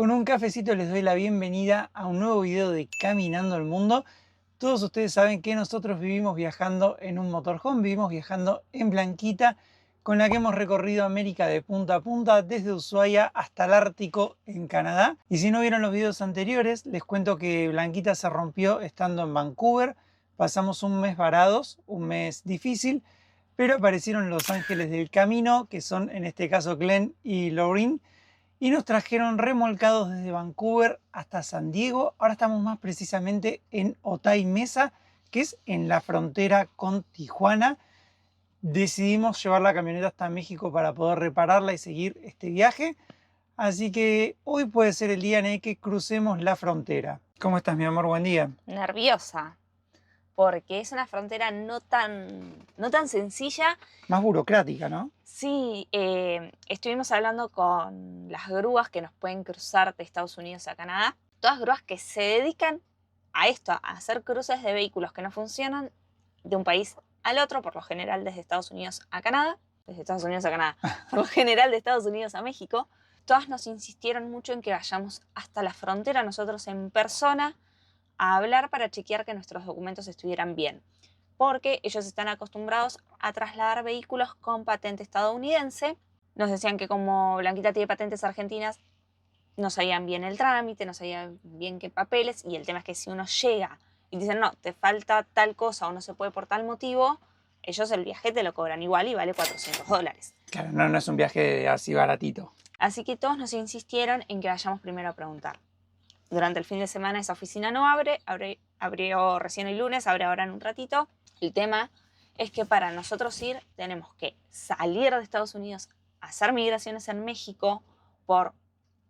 Con un cafecito les doy la bienvenida a un nuevo video de Caminando el Mundo. Todos ustedes saben que nosotros vivimos viajando en un motorhome, vivimos viajando en Blanquita, con la que hemos recorrido América de punta a punta, desde Ushuaia hasta el Ártico en Canadá. Y si no vieron los videos anteriores, les cuento que Blanquita se rompió estando en Vancouver. Pasamos un mes varados, un mes difícil, pero aparecieron los ángeles del camino, que son en este caso Glenn y Laureen, y nos trajeron remolcados desde Vancouver hasta San Diego. Ahora estamos más precisamente en Otay Mesa, que es en la frontera con Tijuana. Decidimos llevar la camioneta hasta México para poder repararla y seguir este viaje. Así que hoy puede ser el día en el que crucemos la frontera. ¿Cómo estás, mi amor? Buen día. Nerviosa, porque es una frontera no tan sencilla. Más burocrática, ¿no? Sí, estuvimos hablando con las grúas que nos pueden cruzar de Estados Unidos a Canadá. Todas grúas que se dedican a esto, a hacer cruces de vehículos que no funcionan de un país al otro, por lo general desde Estados Unidos a Canadá, por lo general de Estados Unidos a México. Todas nos insistieron mucho en que vayamos hasta la frontera nosotros en persona a hablar para chequear que nuestros documentos estuvieran bien, porque ellos están acostumbrados a trasladar vehículos con patente estadounidense. Nos decían que como Blanquita tiene patentes argentinas, no sabían bien el trámite, no sabían bien qué papeles, y el tema es que si uno llega y dicen, no, te falta tal cosa o no se puede por tal motivo, ellos el viaje te lo cobran igual y vale $400. Claro, no es un viaje así baratito. Así que todos nos insistieron en que vayamos primero a preguntar. Durante el fin de semana esa oficina no abrió recién el lunes, abre ahora en un ratito. El tema es que para nosotros ir tenemos que salir de Estados Unidos, hacer migraciones en México por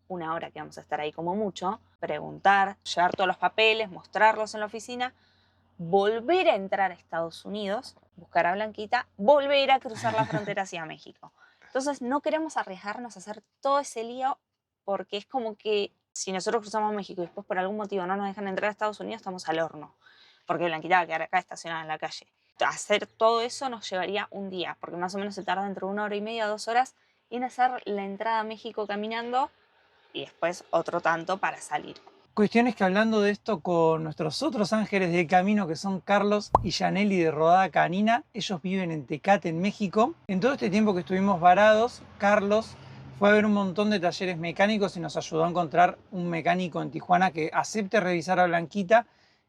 una hora que vamos a estar ahí como mucho, preguntar, llevar todos los papeles, mostrarlos en la oficina, volver a entrar a Estados Unidos, buscar a Blanquita, volver a cruzar la frontera hacia México. Entonces no queremos arriesgarnos a hacer todo ese lío, porque es como que si nosotros cruzamos México y después por algún motivo no nos dejan entrar a Estados Unidos, estamos al horno, porque Blanquita va a quedar acá estacionada en la calle. Hacer todo eso nos llevaría un día, porque más o menos se tarda entre 1 hora y media a 2 horas en hacer la entrada a México caminando y después otro tanto para salir. Cuestiones que hablando de esto con nuestros otros ángeles del camino, que son Carlos y Yaneli de Rodada Canina, ellos viven en Tecate, en México. En todo este tiempo que estuvimos varados, Carlos fue a ver un montón de talleres mecánicos y nos ayudó a encontrar un mecánico en Tijuana que acepte revisar a Blanquita,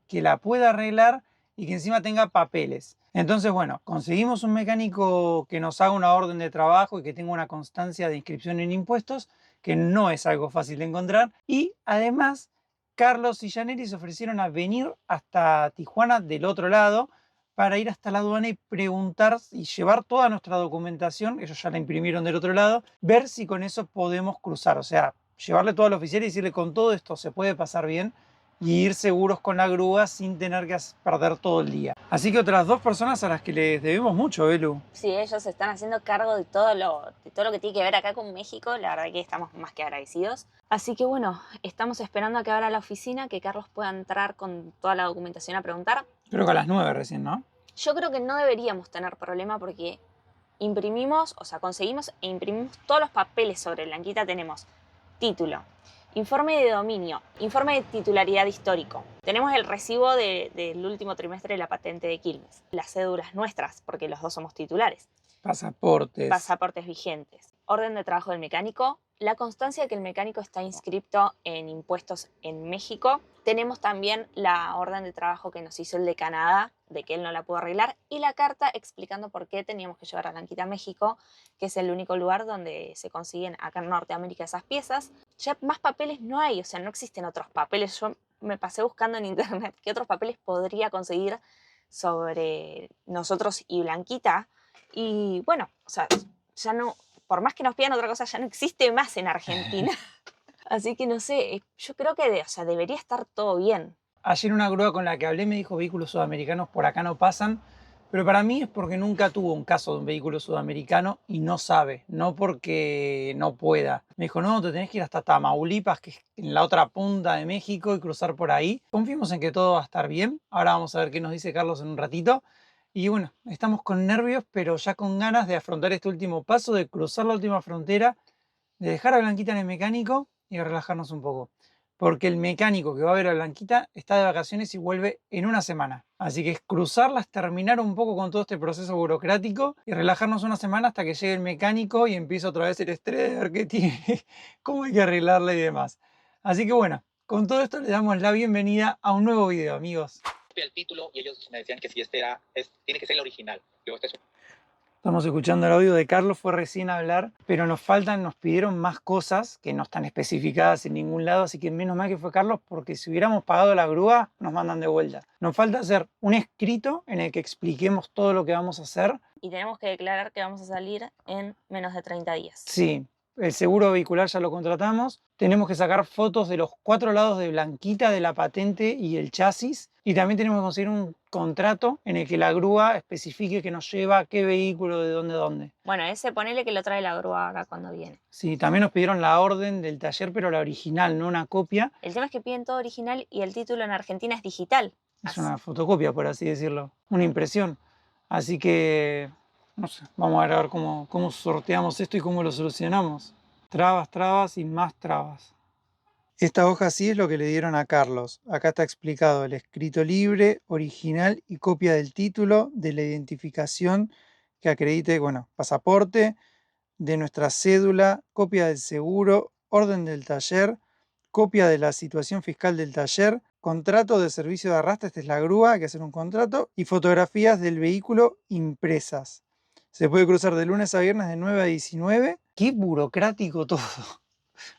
que la pueda arreglar y que encima tenga papeles. Entonces, bueno, conseguimos un mecánico que nos haga una orden de trabajo y que tenga una constancia de inscripción en impuestos, que no es algo fácil de encontrar. Y además, Carlos y Yaneli se ofrecieron a venir hasta Tijuana del otro lado para ir hasta la aduana y preguntar y llevar toda nuestra documentación, ellos ya la imprimieron del otro lado, ver si con eso podemos cruzar, o sea, llevarle todo al oficial y decirle con todo esto se puede pasar bien y ir seguros con la grúa sin tener que perder todo el día. Así que otras dos personas a las que les debemos mucho, Belu. Sí, ellos se están haciendo cargo de todo lo que tiene que ver acá con México. La verdad que estamos más que agradecidos. Así que bueno, estamos esperando a que abra la oficina, que Carlos pueda entrar con toda la documentación a preguntar. Creo que a las 9 recién, ¿no? Yo creo que no deberíamos tener problema porque conseguimos e imprimimos todos los papeles sobre Blanquita. Tenemos título, informe de dominio, informe de titularidad histórico. Tenemos el recibo del último trimestre de la patente de Quilmes. Las cédulas nuestras, porque los dos somos titulares. Pasaportes vigentes. Orden de trabajo del mecánico. La constancia de que el mecánico está inscripto en impuestos en México. Tenemos también la orden de trabajo que nos hizo el de Canadá, de que él no la pudo arreglar, y la carta explicando por qué teníamos que llevar a Blanquita a México, que es el único lugar donde se consiguen acá en Norteamérica esas piezas. Ya más papeles no hay, o sea, no existen otros papeles. Yo me pasé buscando en internet qué otros papeles podría conseguir sobre nosotros y Blanquita, y bueno, o sea, ya no, por más que nos pidan otra cosa, ya no existe más en Argentina. Así que no sé, yo creo que debería estar todo bien. Ayer una grúa con la que hablé me dijo vehículos sudamericanos por acá no pasan, pero para mí es porque nunca tuvo un caso de un vehículo sudamericano y no sabe, no porque no pueda. Me dijo, no, te tenés que ir hasta Tamaulipas, que es en la otra punta de México, y cruzar por ahí. Confiemos en que todo va a estar bien. Ahora vamos a ver qué nos dice Carlos en un ratito. Y bueno, estamos con nervios, pero ya con ganas de afrontar este último paso, de cruzar la última frontera, de dejar a Blanquita en el mecánico y relajarnos un poco. Porque el mecánico que va a ver a Blanquita está de vacaciones y vuelve en una semana. Así que es cruzarlas, terminar un poco con todo este proceso burocrático y relajarnos una semana hasta que llegue el mecánico y empiece otra vez el estrés de ver qué tiene, cómo hay que arreglarla y demás. Así que bueno, con todo esto les damos la bienvenida a un nuevo video, amigos. El título y ellos me decían que si tiene que ser el original. Digo, Estamos escuchando el audio de Carlos, fue recién a hablar, pero nos pidieron más cosas que no están especificadas en ningún lado, así que menos mal que fue Carlos, porque si hubiéramos pagado la grúa, nos mandan de vuelta. Nos falta hacer un escrito en el que expliquemos todo lo que vamos a hacer. Y tenemos que declarar que vamos a salir en menos de 30 días. Sí, el seguro vehicular ya lo contratamos. Tenemos que sacar fotos de los 4 lados de Blanquita, de la patente y el chasis. Y también tenemos que conseguir un contrato en el que la grúa especifique que nos lleva, qué vehículo, de dónde. Bueno, ese ponele que lo trae la grúa acá cuando viene. Sí, también nos pidieron la orden del taller, pero la original, no una copia. El tema es que piden todo original y el título en Argentina es digital. Es una fotocopia, por así decirlo, una impresión. Así que, no sé, vamos a ver cómo sorteamos esto y cómo lo solucionamos. Trabas, trabas y más trabas. Esta hoja sí es lo que le dieron a Carlos. Acá está explicado el escrito libre, original y copia del título, de la identificación que acredite, bueno, pasaporte, de nuestra cédula, copia del seguro, orden del taller, copia de la situación fiscal del taller, contrato de servicio de arrastre, esta es la grúa, hay que hacer un contrato, y fotografías del vehículo impresas. Se puede cruzar de lunes a viernes de 9 a 19. ¡Qué burocrático todo!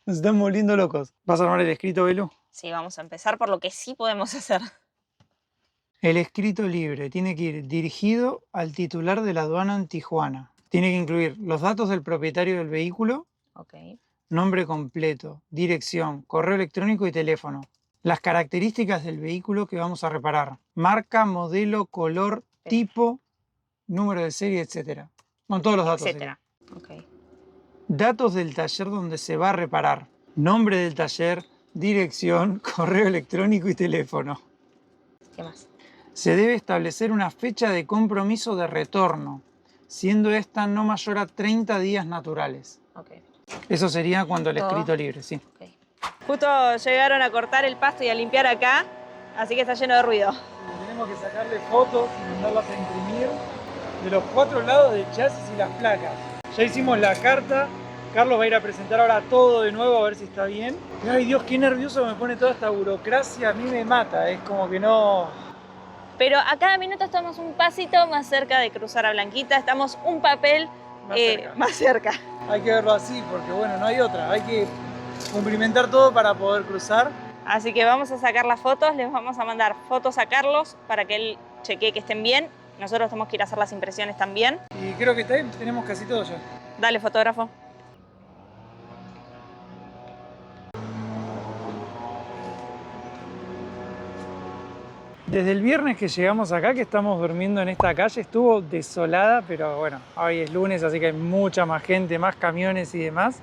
Nos están volviendo locos. ¿Vas a armar el escrito, Belu? Sí, vamos a empezar por lo que sí podemos hacer. El escrito libre tiene que ir dirigido al titular de la aduana en Tijuana. Tiene que incluir los datos del propietario del vehículo, nombre completo, dirección, correo electrónico y teléfono. Las características del vehículo que vamos a reparar. Marca, modelo, color, tipo, número de serie, etc. Con todos los datos. Etcétera. Datos del taller donde se va a reparar. Nombre del taller, dirección, correo electrónico y teléfono. ¿Qué más? Se debe establecer una fecha de compromiso de retorno, siendo esta no mayor a 30 días naturales. Eso sería cuando el escrito libre, sí. Justo llegaron a cortar el pasto y a limpiar acá, así que está lleno de ruido. Tenemos que sacarle fotos y mandarlas a imprimir de los 4 lados del chasis y las placas. Ya hicimos la carta. Carlos va a ir a presentar ahora todo de nuevo a ver si está bien. Ay Dios, qué nervioso me pone toda esta burocracia. A mí me mata, es como que no... Pero a cada minuto estamos un pasito más cerca de cruzar a Blanquita. Estamos un papel más cerca. Hay que verlo así porque bueno, no hay otra. Hay que cumplimentar todo para poder cruzar. Así que vamos a sacar las fotos. Les vamos a mandar fotos a Carlos para que él chequee que estén bien. Nosotros tenemos que ir a hacer las impresiones también. Y creo que está bien, tenemos casi todo ya. Dale, fotógrafo. Desde el viernes que llegamos acá, que estamos durmiendo en esta calle, estuvo desolada, pero bueno, hoy es lunes, así que hay mucha más gente, más camiones y demás.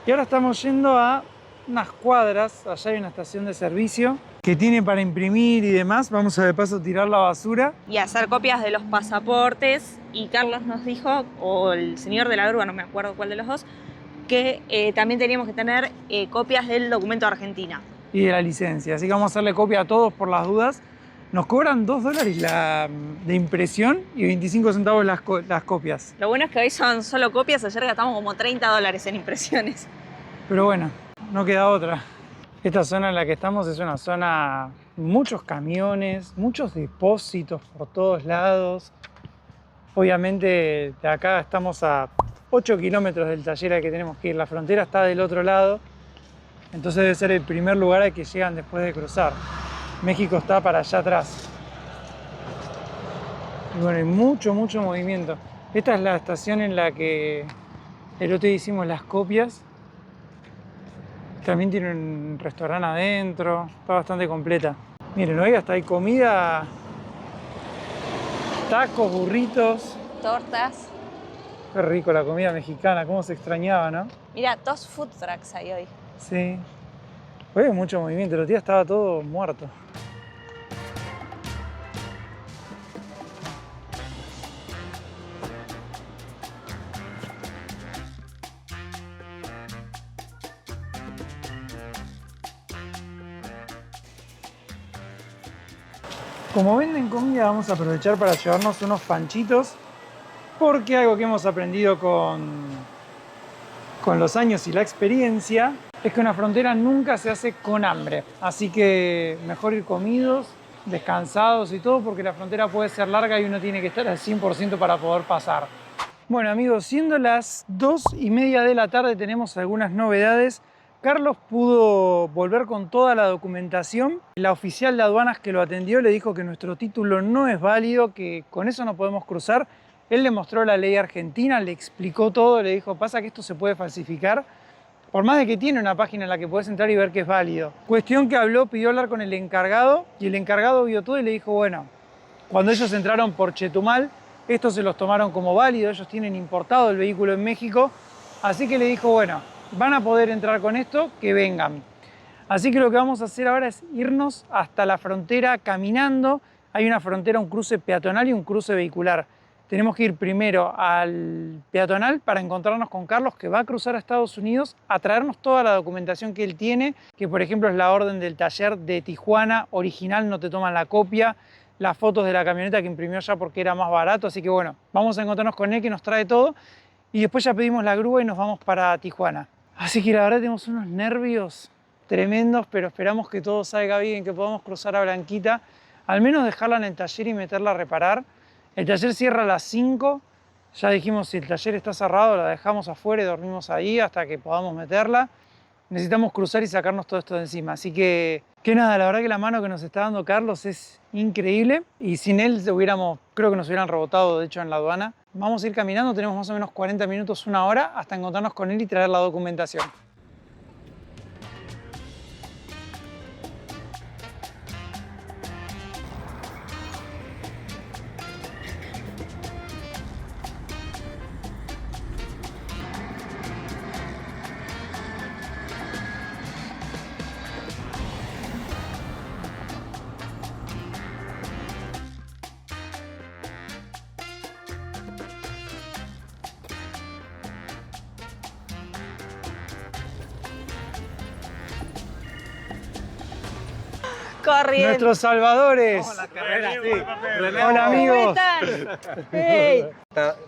Y ahora estamos yendo a unas cuadras, allá hay una estación de servicio que tiene para imprimir y demás. Vamos a de paso tirar la basura. Y hacer copias de los pasaportes. Y Carlos nos dijo, o el señor de la grúa, no me acuerdo cuál de los dos, que también teníamos que tener copias del documento de Argentina. Y de la licencia, así que vamos a hacerle copia a todos por las dudas. Nos cobran $2 de impresión y 25 centavos las copias. Lo bueno es que hoy son solo copias, ayer gastamos como $30 en impresiones. Pero bueno, no queda otra. Esta zona en la que estamos es una zona, muchos camiones, muchos depósitos por todos lados. Obviamente de acá estamos a 8 kilómetros del taller al que tenemos que ir. La frontera está del otro lado. Entonces debe ser el primer lugar al que llegan después de cruzar. México está para allá atrás. Y bueno, hay mucho movimiento. Esta es la estación en la que el otro día hicimos las copias. También tiene un restaurante adentro. Está bastante completa. Miren, hoy hasta hay comida. Tacos, burritos. Tortas. Qué rico la comida mexicana. Cómo se extrañaba, ¿no? Mira, 2 food trucks hay hoy. Sí. Hoy hay mucho movimiento, el otro día estaba todo muerto. Como venden comida, vamos a aprovechar para llevarnos unos panchitos, porque algo que hemos aprendido con los años y la experiencia es que una frontera nunca se hace con hambre. Así que mejor ir comidos, descansados y todo, porque la frontera puede ser larga y uno tiene que estar al 100% para poder pasar. Bueno amigos, siendo las 2:30 de la tarde tenemos algunas novedades. Carlos pudo volver con toda la documentación. La oficial de aduanas que lo atendió le dijo que nuestro título no es válido, que con eso no podemos cruzar. Él le mostró la ley argentina, le explicó todo, le dijo, pasa que esto se puede falsificar, por más de que tiene una página en la que puedes entrar y ver que es válido. Cuestión que habló, pidió hablar con el encargado y el encargado vio todo y le dijo, bueno, cuando ellos entraron por Chetumal, estos se los tomaron como válido, ellos tienen importado el vehículo en México, así que le dijo, bueno, van a poder entrar con esto, que vengan. Así que lo que vamos a hacer ahora es irnos hasta la frontera caminando. Hay una frontera, un cruce peatonal y un cruce vehicular. Tenemos que ir primero al peatonal para encontrarnos con Carlos, que va a cruzar a Estados Unidos, a traernos toda la documentación que él tiene, que por ejemplo es la orden del taller de Tijuana, original, no te toman la copia, las fotos de la camioneta que imprimió ya porque era más barato, así que bueno, vamos a encontrarnos con él que nos trae todo y después ya pedimos la grúa y nos vamos para Tijuana. Así que la verdad tenemos unos nervios tremendos, pero esperamos que todo salga bien, que podamos cruzar a Blanquita, al menos dejarla en el taller y meterla a reparar. El taller cierra a las 5, ya dijimos si el taller está cerrado la dejamos afuera y dormimos ahí hasta que podamos meterla. Necesitamos cruzar y sacarnos todo esto de encima, así que nada, la verdad que la mano que nos está dando Carlos es increíble y sin él creo que nos hubieran rebotado de hecho en la aduana. Vamos a ir caminando, tenemos más o menos 40 minutos, una hora hasta encontrarnos con él y traer la documentación. Corriendo. Nuestros salvadores. Vamos a la carrera, sí. Hola amigos. Hey.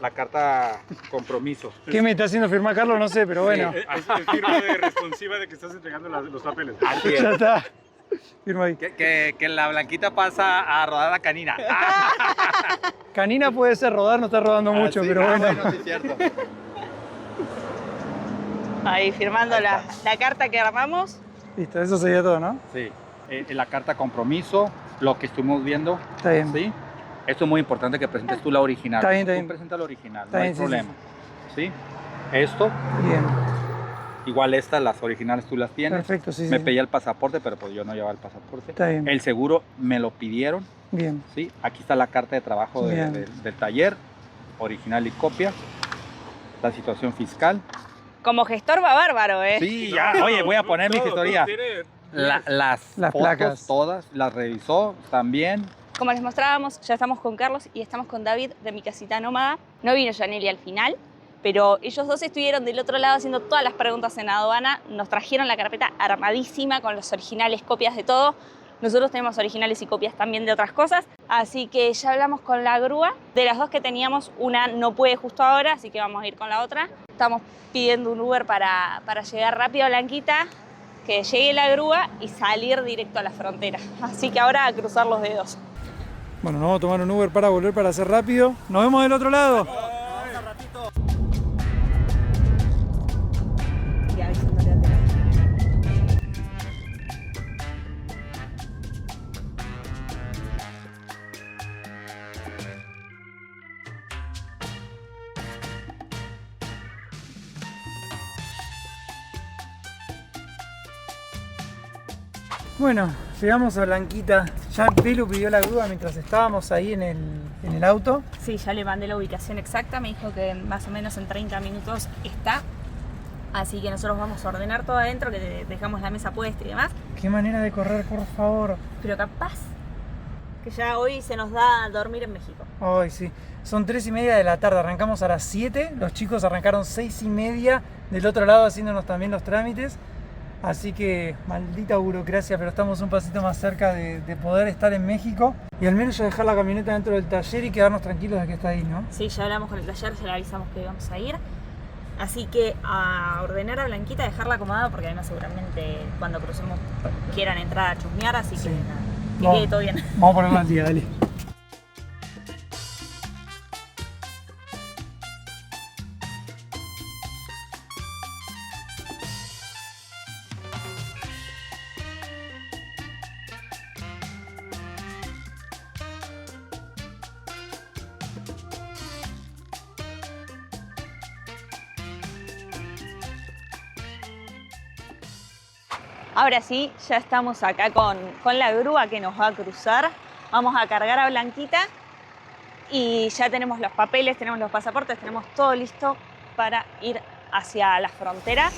La carta compromiso. ¿Qué me está haciendo firmar Carlos? No sé, pero bueno. Es firma de responsiva de que estás entregando los papeles. Así es. Ya está. Firma ahí. Que la Blanquita pasa a rodar a Canina. Canina puede ser rodar, no está rodando mucho, sí, pero bueno. Bueno, sí es cierto. Ahí firmando la carta que armamos. Listo, eso sería todo, ¿no? Sí. La carta compromiso, lo que estuvimos viendo. Está bien. ¿Sí? Esto es muy importante que presentes tú la original. Está bien, está bien. Tú presenta la original, Está no hay bien, sí, problema. ¿Sí? Esto, Bien, igual estas, las originales tú las tienes. perfecto, sí, Me sí. pedía el pasaporte, pero pues yo no llevaba el pasaporte. Está bien. El seguro me lo pidieron. Bien, ¿Sí? Aquí está la carta de trabajo Bien. del taller, original y copia. La situación fiscal. Como gestor va bárbaro, ¿eh? Sí, ya. Oye, voy a poner mi gestoría. Las Las fotos, placas. todas, las revisó también. Como les mostrábamos, ya estamos con Carlos y estamos con David de Mi Casita Nómada. No vino Yaneli al final, pero ellos dos estuvieron del otro lado haciendo todas las preguntas en aduana. Nos trajeron la carpeta armadísima con los originales, copias de todo. Nosotros tenemos originales y copias también de otras cosas. Así que ya hablamos con la grúa. De las dos que teníamos, una no puede justo ahora, así que vamos a ir con la otra. Estamos pidiendo un Uber para llegar rápido a Blanquita, que llegue la grúa y salir directo a la frontera. Así que ahora a cruzar los dedos. bueno, nos vamos a tomar un Uber para volver para hacer rápido. Nos vemos del otro lado. Y avisándole al teléfono. Bueno, llegamos a Blanquita. Ya Belu pidió la grúa mientras estábamos ahí en el auto. Sí, ya le mandé la ubicación exacta, me dijo que más o menos en 30 minutos está. Así que nosotros vamos a ordenar todo adentro, que dejamos la mesa puesta y demás. Qué manera de correr, por favor. Pero capaz que ya hoy se nos da dormir en México. Ay, sí. Son 3:30 de la tarde, arrancamos a las 7. Los chicos arrancaron 6:30 del otro lado haciéndonos también los trámites. Así que maldita burocracia, pero estamos un pasito más cerca de poder estar en México y al menos ya dejar la camioneta dentro del taller y quedarnos tranquilos de que está ahí, ¿no? Sí, ya hablamos con el taller, ya le avisamos que íbamos a ir. Así que a ordenar a Blanquita, dejarla acomodada, porque además seguramente cuando crucemos quieran entrar a chusmear, así Sí. que nada, que Vamos. quede todo bien. Vamos a ponerla al día, dale. Ahora sí, ya estamos acá con la grúa que nos va a cruzar. Vamos a cargar a Blanquita y ya tenemos los papeles, tenemos los pasaportes, tenemos todo listo para ir hacia la frontera.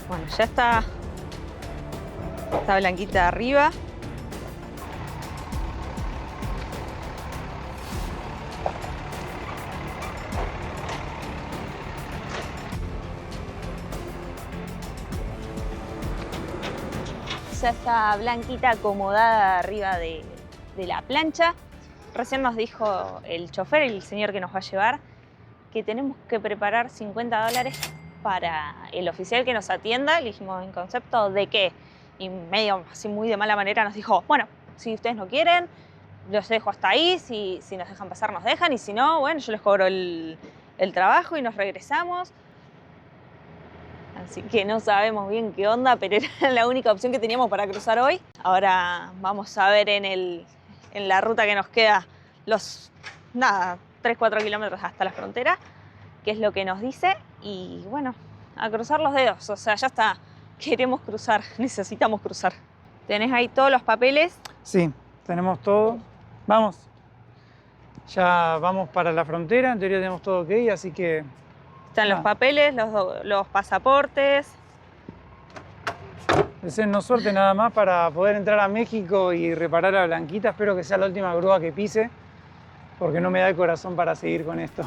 Bueno, ya está Blanquita arriba. Ya está Blanquita acomodada arriba de la plancha. Recién nos dijo el chofer, el señor que nos va a llevar, que tenemos que preparar $50 para el oficial que nos atienda. Le dijimos, ¿en concepto de qué? Y medio así muy de mala manera nos dijo, bueno, si ustedes no quieren, los dejo hasta ahí, si nos dejan pasar nos dejan, y si no, bueno, yo les cobro el trabajo y nos regresamos. Así que no sabemos bien qué onda, pero era la única opción que teníamos para cruzar hoy. Ahora vamos a ver en la ruta que nos queda los, 3-4 kilómetros hasta la frontera, qué es lo que nos dice. Y bueno, a cruzar los dedos. O sea, ya está. Queremos cruzar, necesitamos cruzar. ¿Tenés ahí todos los papeles? Sí, tenemos todo. Vamos. Ya vamos para la frontera, en teoría tenemos todo ok, así que... Están los papeles, los pasaportes. Deseennos suerte nada más para poder entrar a México y reparar a Blanquita. Espero que sea la última grúa que pise, porque no me da el corazón para seguir con esto.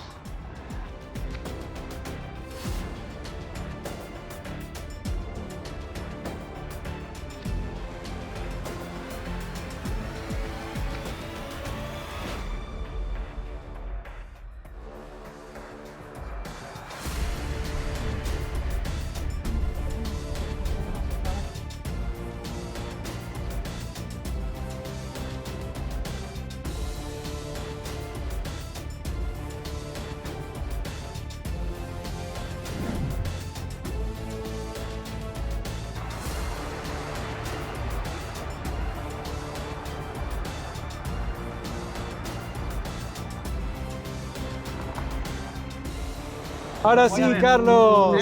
Ahora sí, Carlos.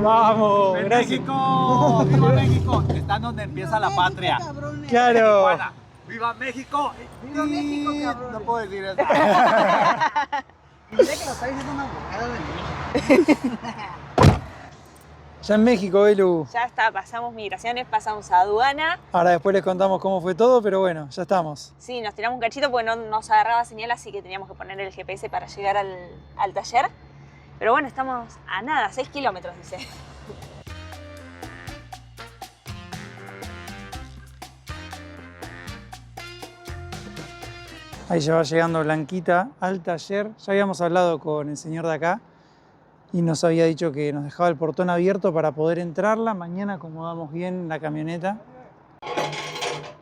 Vamos, gracias. ¡México! ¡Viva México! Están donde empieza la patria. Claro. Tijuana. ¡Viva México! ¡Viva México, cabrón! No puedo decir eso. Mira que lo está diciendo una abogada de México. Ya en México, Belu. Ya está, pasamos migraciones, pasamos a aduana. Ahora después les contamos cómo fue todo, pero bueno, ya estamos. Sí, nos tiramos un cachito porque no nos agarraba señal, así que teníamos que poner el GPS para llegar al taller. Pero bueno, estamos a nada, 6 kilómetros, dice. Ahí ya va llegando Blanquita al taller. Ya habíamos hablado con el señor de acá y nos había dicho que nos dejaba el portón abierto para poder entrarla. Mañana acomodamos bien la camioneta.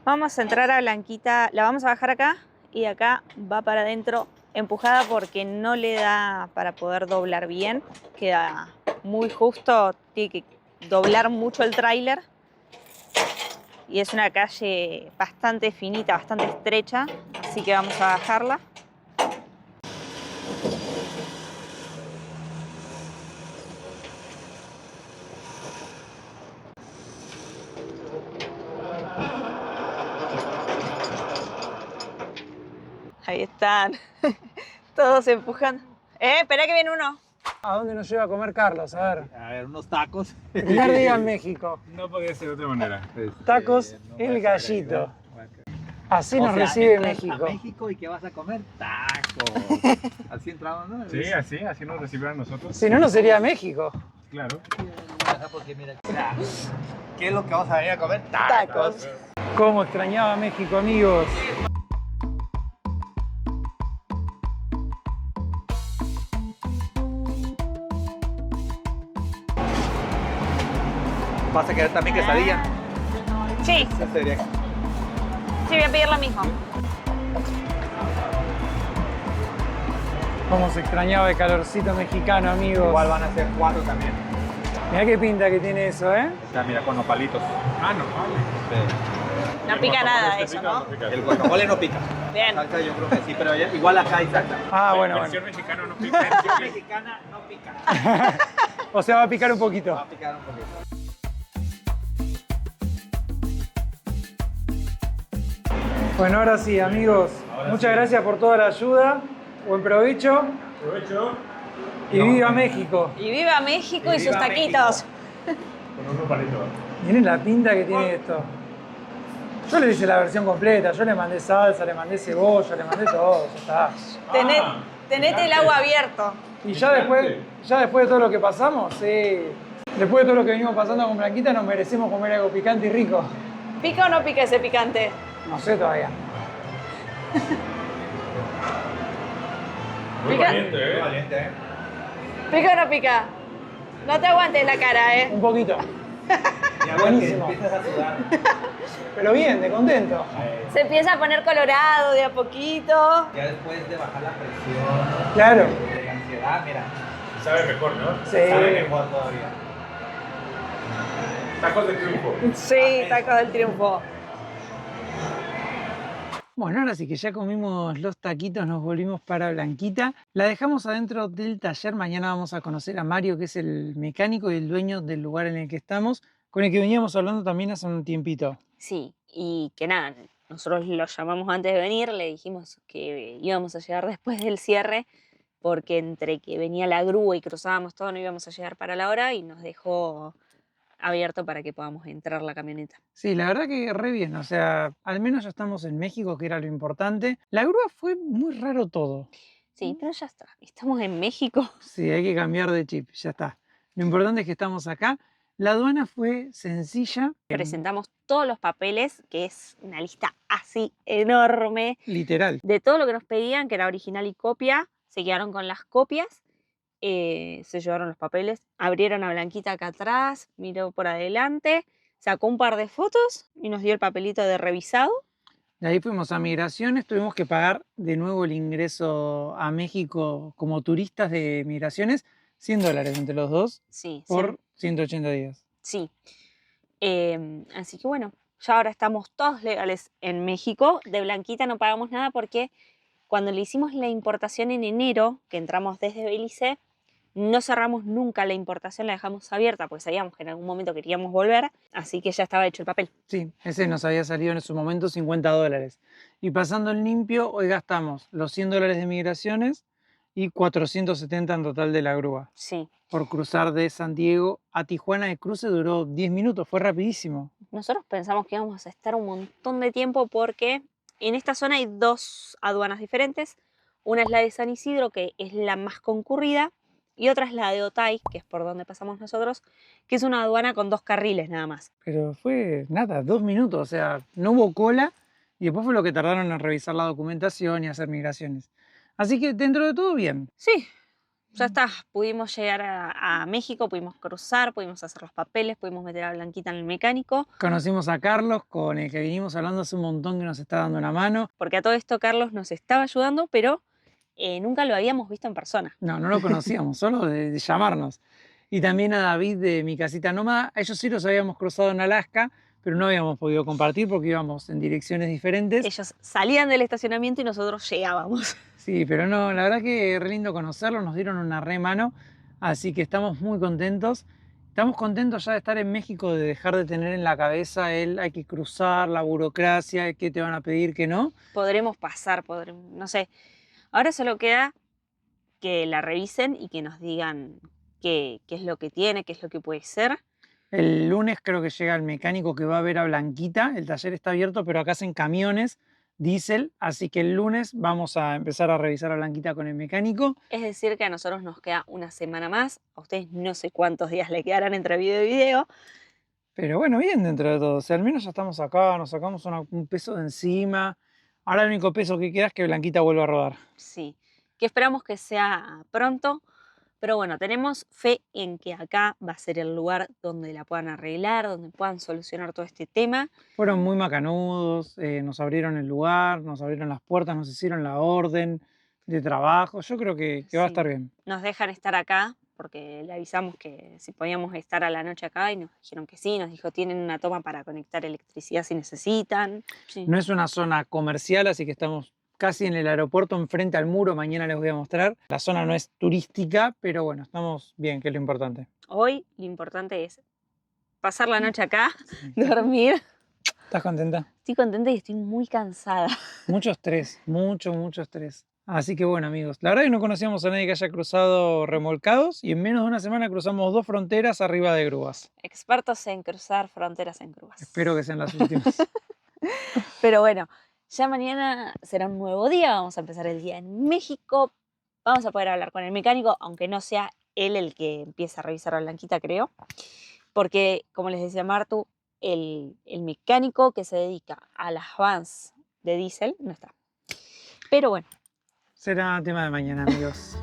Vamos a entrar a Blanquita, la vamos a bajar acá y acá va para adentro empujada porque no le da para poder doblar bien. Queda muy justo, tiene que doblar mucho el tráiler. Y es una calle bastante finita, bastante estrecha, Así que vamos a bajarla. Ahí están. Todos empujando. Espera que viene uno. ¿A dónde nos lleva a comer Carlos? A ver. A ver, unos tacos. Primer día en México. No podía ser de otra manera. Tacos El Gallito. Así nos recibe México. A México, ¿y qué vas a comer? Tacos. Así entramos, ¿no? Sí, así nos recibieron a nosotros. Si no, no sería México. Claro. Porque mira, ¿qué es lo que vamos a venir a comer? Tacos. Cómo extrañaba México, amigos. ¿Vas a querer también quesadilla? Sí, Esa sería. sí, voy a pedir la misma. Cómo se extrañaba el calorcito mexicano, amigos. Igual van a ser 4 también. Mirá qué pinta que tiene eso, ¿eh? Ya, mira, con nopalitos. Ah, no, vale. No pica nada eso, ¿no? El guacamole no pica. Bien. Salsa yo creo que sí, pero igual acá hay salsa. Ah, bueno, bueno. Versión mexicana no pica. Versión mexicana no pica. O sea, va a picar un poquito. Va a picar un poquito. Bueno, ahora sí, amigos. Muchas gracias por toda la ayuda. Buen provecho. Aprovecho. Y viva México. Y viva México y sus viva taquitos. Con un palito. Miren la pinta que tiene esto. Yo le hice la versión completa. Yo le mandé salsa, le mandé cebolla, le mandé todo. Ya está. Tenete el agua abierto. Y ya después de todo lo que pasamos, sí. Después de todo lo que venimos pasando con Blanquita, nos merecemos comer algo picante y rico. ¿Pica o no pica ese picante? No sé todavía. Muy Pica. valiente, ¿eh? Valiente, ¿eh? ¿Pica o no pica? No te aguantes la cara, ¿eh? Un poquito. Ya ves que Buenísimo. empiezas a sudar. Pero bien, de contento. Se empieza a poner colorado de a poquito. Ya después de bajar la presión, Claro. de la ansiedad, mira, Sabe mejor, ¿no? Sí. sabe mejor todavía. Tacos de triunfo. Sí, tacos del triunfo. Bueno, ahora sí que ya comimos los taquitos, nos volvimos para Blanquita. La dejamos adentro del taller. Mañana vamos a conocer a Mario, que es el mecánico y el dueño del lugar en el que estamos, con el que veníamos hablando también hace un tiempito. Sí, y que nada, nosotros lo llamamos antes de venir, le dijimos que íbamos a llegar después del cierre, porque entre que venía la grúa y cruzábamos todo no íbamos a llegar para la hora y nos dejó abierto para que podamos entrar la camioneta. Sí, la verdad que re bien. O sea, al menos ya estamos en México, que era lo importante. La grúa fue muy raro todo. Sí, pero ya está, estamos en México. Sí, hay que cambiar de chip, ya está. Lo importante es que estamos acá. La aduana fue sencilla. Presentamos todos los papeles, que es una lista así enorme, Literal. de todo lo que nos pedían, que era original y copia. Se quedaron con las copias, se llevaron los papeles, abrieron a Blanquita acá atrás, miró por adelante, sacó un par de fotos y nos dio el papelito de revisado. De ahí fuimos a Migraciones, tuvimos que pagar de nuevo el ingreso a México como turistas de Migraciones, $100 entre los dos Sí, por 180 días. sí. Así que bueno, ya ahora estamos todos legales en México. De Blanquita no pagamos nada porque cuando le hicimos la importación en enero, que entramos desde Belice, no cerramos nunca la importación, la dejamos abierta porque sabíamos que en algún momento queríamos volver, así que ya estaba hecho el papel. Sí, ese nos había salido en su momento $50. Y pasando en limpio, hoy gastamos los $100 de Migraciones y 470 en total de la grúa. Sí. Por cruzar de San Diego a Tijuana, el cruce duró 10 minutos, fue rapidísimo. Nosotros pensamos que íbamos a estar un montón de tiempo porque en esta zona hay dos aduanas diferentes. Una es la de San Isidro, que es la más concurrida, y otra es la de Otay, que es por donde pasamos nosotros, que es una aduana con 2 carriles nada más. Pero fue nada, 2 minutos, o sea, no hubo cola y después fue lo que tardaron en revisar la documentación y hacer migraciones. Así que dentro de todo bien. Sí, ya está. Pudimos llegar a México, pudimos cruzar, pudimos hacer los papeles, pudimos meter a Blanquita en el mecánico. Conocimos a Carlos, con el que vinimos hablando hace un montón, que nos está dando una mano. Porque a todo esto Carlos nos estaba ayudando, pero nunca lo habíamos visto en persona. No lo conocíamos, solo de llamarnos. Y también a David de Mi Casita Nómada. A ellos sí los habíamos cruzado en Alaska, pero no habíamos podido compartir porque íbamos en direcciones diferentes. Ellos salían del estacionamiento y nosotros llegábamos. Sí, pero no, la verdad que re lindo conocerlos, nos dieron una re mano, así que estamos muy contentos. Estamos contentos ya de estar en México, de dejar de tener en la cabeza el hay que cruzar, la burocracia, qué te van a pedir, qué no. Podremos pasar, no sé. Ahora solo queda que la revisen y que nos digan qué es lo que tiene, qué es lo que puede ser. El lunes creo que llega el mecánico que va a ver a Blanquita. El taller está abierto, pero acá hacen camiones, diésel. Así que el lunes vamos a empezar a revisar a Blanquita con el mecánico. Es decir, que a nosotros nos queda una semana más. A ustedes no sé cuántos días le quedarán entre video y video. Pero bueno, bien dentro de todo. O sea, al menos ya estamos acá, nos sacamos un peso de encima. Ahora el único peso que queda es que Blanquita vuelva a rodar. Sí, que esperamos que sea pronto. Pero bueno, tenemos fe en que acá va a ser el lugar donde la puedan arreglar, donde puedan solucionar todo este tema. Fueron muy macanudos, nos abrieron el lugar, nos abrieron las puertas, nos hicieron la orden de trabajo. Yo creo que va a Sí. estar bien. Nos dejan estar acá porque le avisamos que si podíamos estar a la noche acá y nos dijeron que sí. Nos dijo, tienen una toma para conectar electricidad si necesitan. Sí. No es una zona comercial, así que estamos casi en el aeropuerto, enfrente al muro. Mañana les voy a mostrar. La zona no es turística, pero bueno, estamos bien, que es lo importante. Hoy lo importante es pasar la noche acá, dormir. ¿Estás contenta? Estoy contenta y estoy muy cansada. Mucho estrés, mucho estrés. Así que bueno, amigos, la verdad es que no conocíamos a nadie que haya cruzado remolcados y en menos de una semana cruzamos 2 fronteras arriba de grúas. Expertos en cruzar fronteras en grúas. Espero que sean las últimas. Pero bueno, ya mañana será un nuevo día, vamos a empezar el día en México, vamos a poder hablar con el mecánico, aunque no sea él el que empiece a revisar a Blanquita, creo, porque, como les decía Martu, el mecánico que se dedica a las vans de diésel no está. Pero bueno. Será tema de mañana, amigos.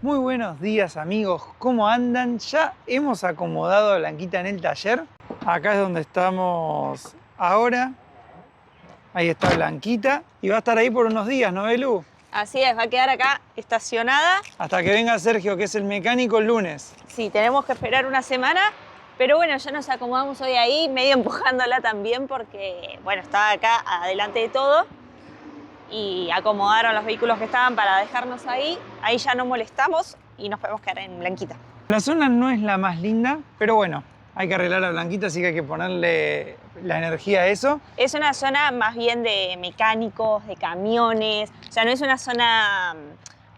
Muy buenos días, amigos, ¿cómo andan? Ya hemos acomodado a Blanquita en el taller. Acá es donde estamos ahora. Ahí está Blanquita y va a estar ahí por unos días, ¿no, Belu? Así es, va a quedar acá estacionada. Hasta que venga Sergio, que es el mecánico, el lunes. Sí, tenemos que esperar una semana, pero bueno, ya nos acomodamos hoy ahí, medio empujándola también porque, bueno, estaba acá adelante de todo y acomodaron los vehículos que estaban para dejarnos ahí. Ahí ya no molestamos y nos podemos quedar en Blanquita. La zona no es la más linda, pero bueno, hay que arreglar a Blanquita, así que hay que ponerle la energía a eso. Es una zona más bien de mecánicos, de camiones, o sea, no es una zona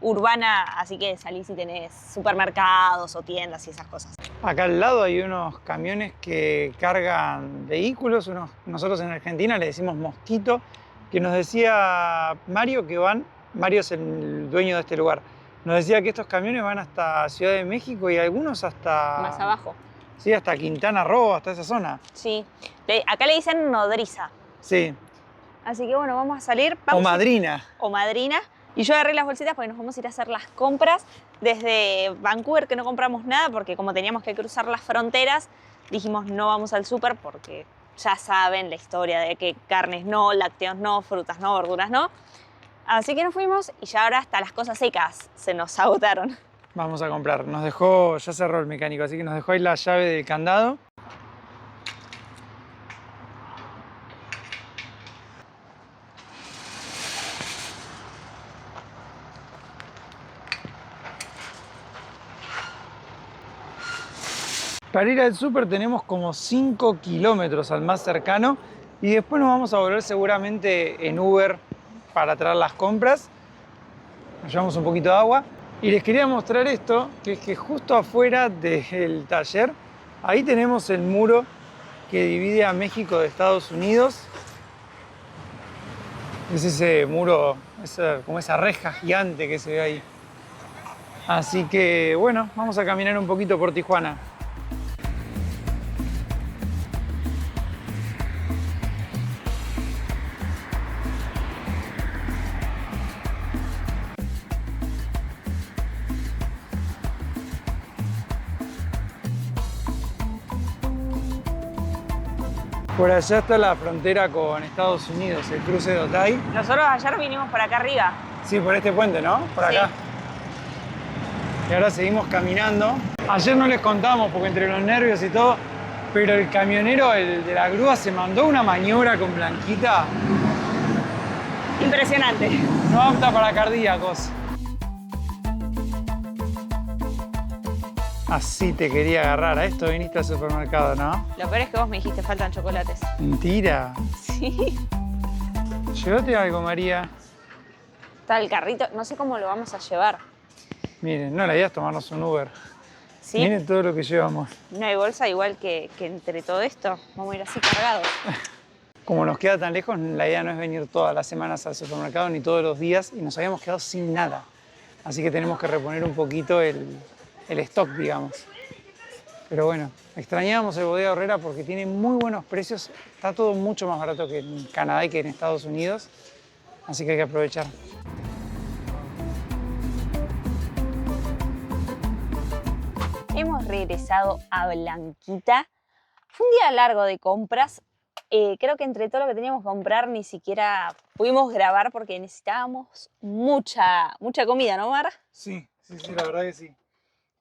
urbana, así que salís y tenés supermercados o tiendas y esas cosas. Acá al lado hay unos camiones que cargan vehículos, nosotros en Argentina le decimos mosquito, que nos decía Mario Mario es el dueño de este lugar, nos decía que estos camiones van hasta Ciudad de México y algunos hasta... Más abajo. Sí, hasta Quintana Roo, hasta esa zona. Sí, acá le dicen nodriza. Sí. Así que bueno, vamos a salir. O madrina. O madrina. Y yo agarré las bolsitas porque nos vamos a ir a hacer las compras desde Vancouver, que no compramos nada porque como teníamos que cruzar las fronteras, dijimos no vamos al súper porque ya saben la historia de que carnes no, lácteos no, frutas no, verduras no. Así que nos fuimos y ya ahora hasta las cosas secas se nos agotaron. Vamos a comprar. Nos dejó, ya cerró el mecánico, así que nos dejó ahí la llave del candado. Para ir al súper tenemos como 5 kilómetros al más cercano y después nos vamos a volver seguramente en Uber para traer las compras. Nos llevamos un poquito de agua. Y les quería mostrar esto, que es que justo afuera del taller, ahí tenemos el muro que divide a México de Estados Unidos. Es ese muro, como esa reja gigante que se ve ahí. Así que bueno, vamos a caminar un poquito por Tijuana. Por allá está la frontera con Estados Unidos, el cruce de Otay. Nosotros ayer vinimos por acá arriba. Sí, por este puente, ¿no? Por acá. Sí. Y ahora seguimos caminando. Ayer no les contamos porque entre los nervios y todo, pero el camionero, el de la grúa, se mandó una maniobra con Blanquita. Impresionante. No apta para cardíacos. Así te quería agarrar. A esto viniste al supermercado, ¿no? Lo peor es que vos me dijiste faltan chocolates. Mentira. Sí. Llévate algo, María. Está el carrito, no sé cómo lo vamos a llevar. Miren, no, la idea es tomarnos un Uber. ¿Sí? Miren todo lo que llevamos. No hay bolsa igual que entre todo esto. Vamos a ir así cargados. Como nos queda tan lejos, la idea no es venir todas las semanas al supermercado ni todos los días y nos habíamos quedado sin nada. Así que tenemos que reponer un poquito el stock, digamos. Pero bueno, extrañábamos el Bodega Aurrera porque tiene muy buenos precios. Está todo mucho más barato que en Canadá y que en Estados Unidos. Así que hay que aprovechar. Hemos regresado a Blanquita. Fue un día largo de compras. Creo que entre todo lo que teníamos que comprar ni siquiera pudimos grabar porque necesitábamos mucha comida, ¿no, Mar? Sí, la verdad que sí.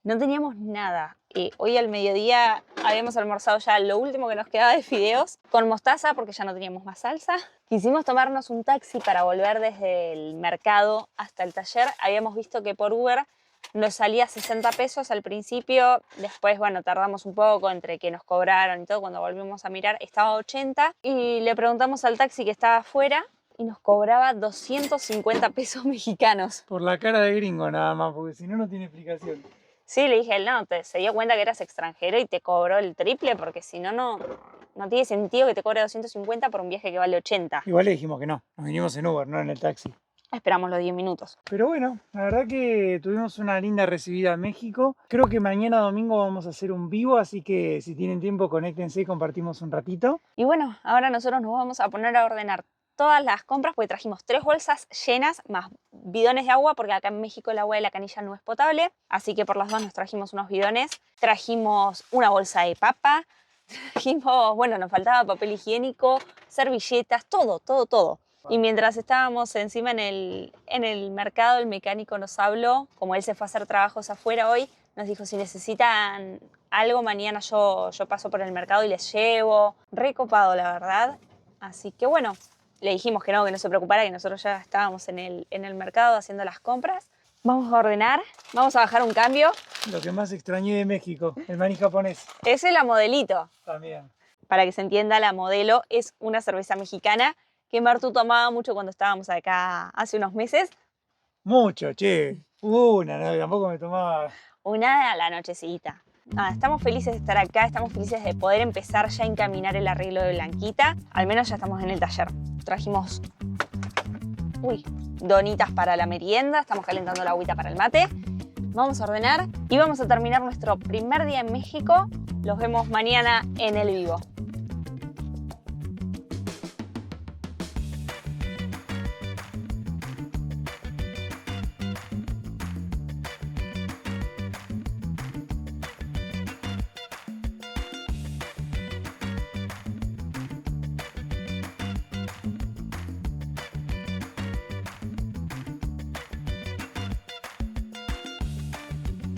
No teníamos nada. Hoy al mediodía habíamos almorzado ya lo último que nos quedaba de fideos con mostaza porque ya no teníamos más salsa. Quisimos tomarnos un taxi para volver desde el mercado hasta el taller. Habíamos visto que por Uber nos salía 60 pesos al principio. Después, bueno, tardamos un poco entre que nos cobraron y todo. Cuando volvimos a mirar estaba 80 y le preguntamos al taxi que estaba afuera y nos cobraba 250 pesos mexicanos. Por la cara de gringo nada más, porque si no, no tiene explicación. Sí, le dije, no, se dio cuenta que eras extranjero y te cobró el triple, porque si no, no tiene sentido que te cobre 250 por un viaje que vale 80. Igual le dijimos que no, nos vinimos en Uber, no en el taxi. Esperamos los 10 minutos. Pero bueno, la verdad que tuvimos una linda recibida en México. Creo que mañana domingo vamos a hacer un vivo, así que si tienen tiempo, conéctense y compartimos un ratito. Y bueno, ahora nosotros nos vamos a poner a ordenar todas las compras porque trajimos 3 bolsas llenas más bidones de agua porque acá en México el agua de la canilla no es potable, así que por las dos nos trajimos unos bidones, trajimos una bolsa de papa, trajimos, bueno, nos faltaba papel higiénico, servilletas, todo. Y mientras estábamos encima en el mercado, el mecánico nos habló, como él se fue a hacer trabajos afuera hoy, nos dijo si necesitan algo mañana yo paso por el mercado y les llevo, recopado la verdad, así que bueno. Le dijimos que no se preocupara, que nosotros ya estábamos en el mercado haciendo las compras. Vamos a ordenar, vamos a bajar un cambio. Lo que más extrañé de México, el maní japonés. Esa es la Modelito. También. Para que se entienda, la Modelo es una cerveza mexicana que Martu tomaba mucho cuando estábamos acá hace unos meses. Mucho, che. Una, no, tampoco me tomaba. Una a la nochecita. Nada, estamos felices de estar acá, estamos felices de poder empezar ya a encaminar el arreglo de Blanquita. Al menos ya estamos en el taller. Trajimos donitas para la merienda, estamos calentando la agüita para el mate. Vamos a ordenar y vamos a terminar nuestro primer día en México. Los vemos mañana en el vivo.